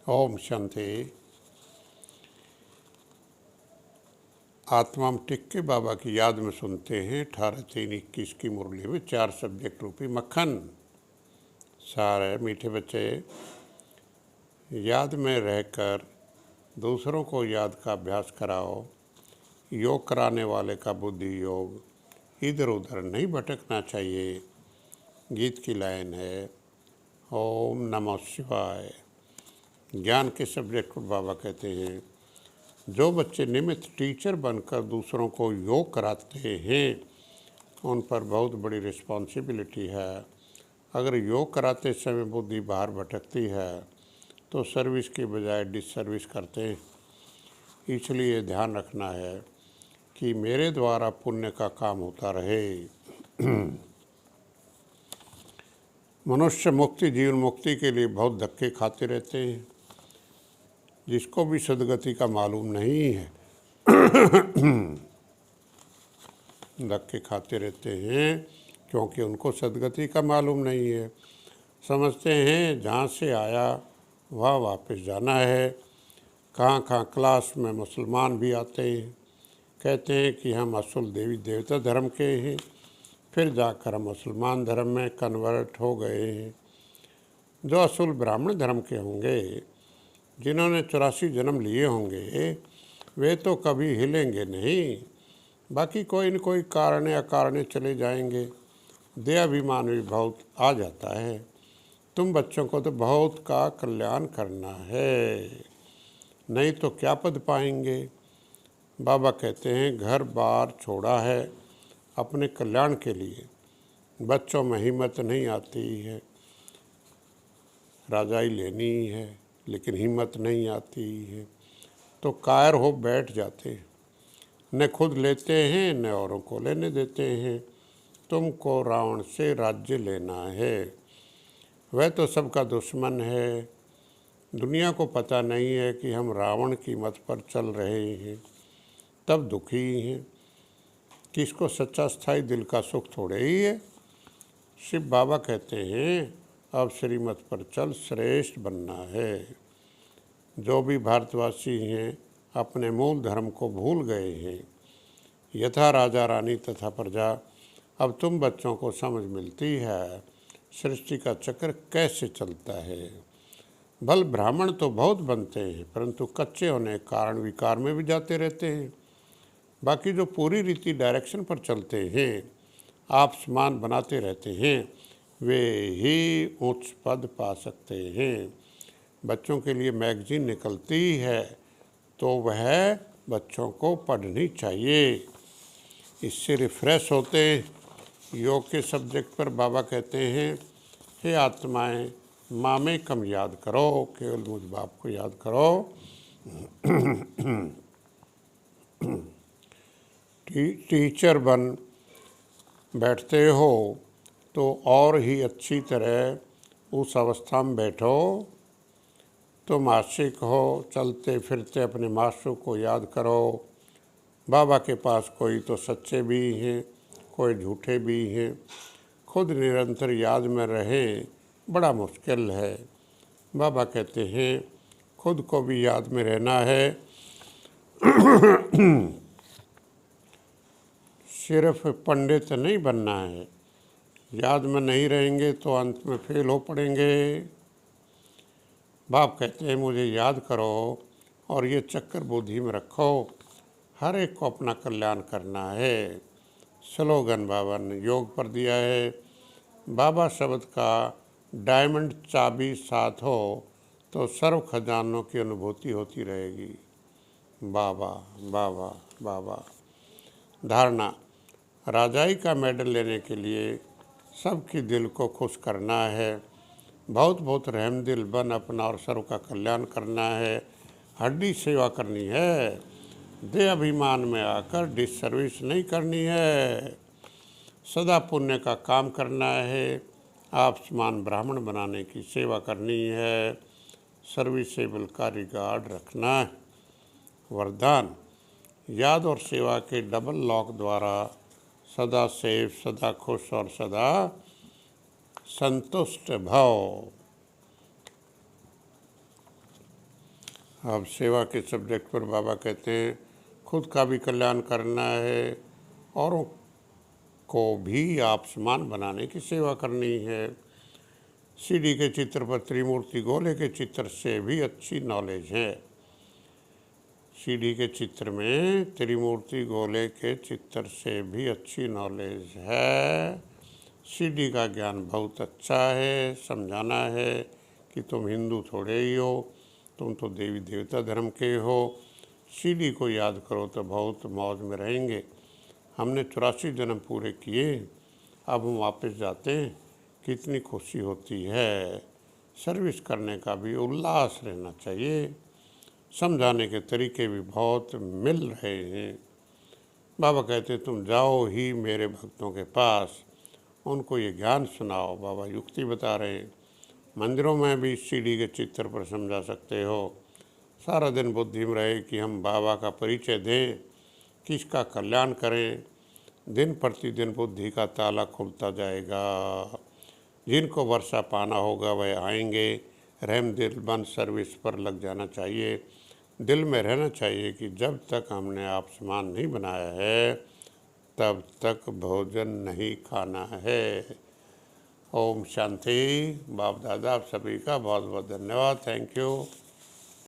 ओम शांति। आत्मा में टिक के बाबा की याद में सुनते हैं 18-3-21 की मुरली में 4 सब्जेक्ट रूपी मक्खन। सारे मीठे बच्चे याद में रहकर दूसरों को याद का अभ्यास कराओ। योग कराने वाले का बुद्धि योग इधर उधर नहीं भटकना चाहिए। गीत की लाइन है ओम नमः शिवाय। ज्ञान के सब्जेक्ट को बाबा कहते हैं जो बच्चे निमित्त टीचर बनकर दूसरों को योग कराते हैं उन पर बहुत बड़ी रिस्पॉन्सिबिलिटी है। अगर योग कराते समय बुद्धि बाहर भटकती है तो सर्विस की बजाय डिसर्विस करते हैं। इसलिए ध्यान रखना है कि मेरे द्वारा पुण्य का काम होता रहे। मनुष्य मुक्ति जीवन मुक्ति के लिए बहुत धक्के खाते रहते हैं। जिसको भी सदगति का मालूम नहीं है धक्के खाते रहते हैं क्योंकि उनको सदगति का मालूम नहीं है। समझते हैं जहाँ से आया वहाँ वापस जाना है। कहाँ क्लास में मुसलमान भी आते हैं, कहते हैं कि हम असल देवी देवता धर्म के हैं, फिर जाकर हम मुसलमान धर्म में कन्वर्ट हो गए हैं। जो असल ब्राह्मण धर्म के होंगे, जिन्होंने 84 जन्म लिए होंगे, वे तो कभी हिलेंगे नहीं। बाकी कोई न कोई कारण अकारण चले जाएंगे। देहाभिमान भी बहुत आ जाता है। तुम बच्चों को तो बहुत का कल्याण करना है, नहीं तो क्या पद पाएंगे। बाबा कहते हैं घर बार छोड़ा है अपने कल्याण के लिए। बच्चों में हिम्मत नहीं आती है, राजाई लेनी है लेकिन हिम्मत नहीं आती है तो कायर हो बैठ जाते हैं। न खुद लेते हैं न औरों को लेने देते हैं। तुमको रावण से राज्य लेना है, वह तो सबका दुश्मन है। दुनिया को पता नहीं है कि हम रावण की मत पर चल रहे हैं, तब दुखी हैं। किसको सच्चा स्थायी दिल का सुख थोड़े ही है। शिव बाबा कहते हैं अब श्रीमत पर चल श्रेष्ठ बनना है। जो भी भारतवासी हैं अपने मूल धर्म को भूल गए हैं। यथा राजा रानी तथा प्रजा। अब तुम बच्चों को समझ मिलती है सृष्टि का चक्र कैसे चलता है। भल ब्राह्मण तो बहुत बनते हैं परंतु कच्चे होने के कारण विकार में भी जाते रहते हैं। बाकी जो पूरी रीति डायरेक्शन पर चलते हैं, आप समान बनाते रहते हैं, वे ही उच्च पद पा सकते हैं। बच्चों के लिए मैगजीन निकलती है तो वह बच्चों को पढ़नी चाहिए। इससे रिफ्रेश होते। योग के सब्जेक्ट पर बाबा कहते हैं हे आत्माएं माँ में कम याद करो, केवल मुझ बाप को याद करो। टीचर बन बैठते हो तो और ही अच्छी तरह उस अवस्था में बैठो। तुम आशिक हो, चलते फिरते अपने मास्टर को याद करो। बाबा के पास कोई तो सच्चे भी हैं, कोई झूठे भी हैं। खुद निरंतर याद में रहें बड़ा मुश्किल है। बाबा कहते हैं खुद को भी याद में रहना है। सिर्फ पंडित नहीं बनना है। याद में नहीं रहेंगे तो अंत में फेल हो पड़ेंगे। बाप कहते हैं मुझे याद करो और ये चक्कर बुद्धि में रखो। हर एक को अपना कल्याण करना है। स्लोगन बाबा ने योग पर दिया है। बाबा शब्द का डायमंड चाबी साथ हो तो सर्व खजानों की अनुभूति होती रहेगी। बाबा बाबा बाबा। धारणा राजाई का मेडल लेने के लिए सबके दिल को खुश करना है। बहुत बहुत रहमदिल बन अपना और सर्व का कल्याण करना है। हड्डी सेवा करनी है। देह अभिमान में आकर डिसर्विस नहीं करनी है। सदा पुण्य का काम करना है। आप समान ब्राह्मण बनाने की सेवा करनी है। सर्विसेबल का रिगार्ड रखना है। वरदान याद और सेवा के डबल लॉक द्वारा सदा सेफ, सदा खुश और सदा संतुष्ट भव। अब सेवा के सब्जेक्ट पर बाबा कहते हैं खुद का भी कल्याण करना है, औरों को भी आप समान बनाने की सेवा करनी है। सीडी के चित्र पर त्रिमूर्ति गोले के चित्र से भी अच्छी नॉलेज है। सीडी के चित्र में त्रिमूर्ति गोले के चित्र से भी अच्छी नॉलेज है। सीडी का ज्ञान बहुत अच्छा है, समझाना है कि तुम हिंदू थोड़े ही हो, तुम तो देवी देवता धर्म के हो। सीडी को याद करो तो बहुत मौज में रहेंगे। हमने 84 जन्म पूरे किए, अब हम वापस जाते हैं, कितनी खुशी होती है। सर्विस करने का भी उल्लास रहना चाहिए। समझाने के तरीके भी बहुत मिल रहे हैं। बाबा कहते तुम जाओ ही मेरे भक्तों के पास, उनको ये ज्ञान सुनाओ। बाबा युक्ति बता रहे हैं। मंदिरों में भी सीडी के चित्र पर समझा सकते हो। सारा दिन बुद्धि में रहे कि हम बाबा का परिचय दें, किसका कल्याण करें। दिन प्रतिदिन बुद्धि का ताला खुलता जाएगा। जिनको वर्षा पाना होगा वह आएंगे। रहम दिल बन सर्विस पर लग जाना चाहिए। दिल में रहना चाहिए कि जब तक हमने आप समान नहीं बनाया है तब तक भोजन नहीं खाना है। ओम शांति। बाप दादा आप सभी का बहुत बहुत धन्यवाद। Thank you.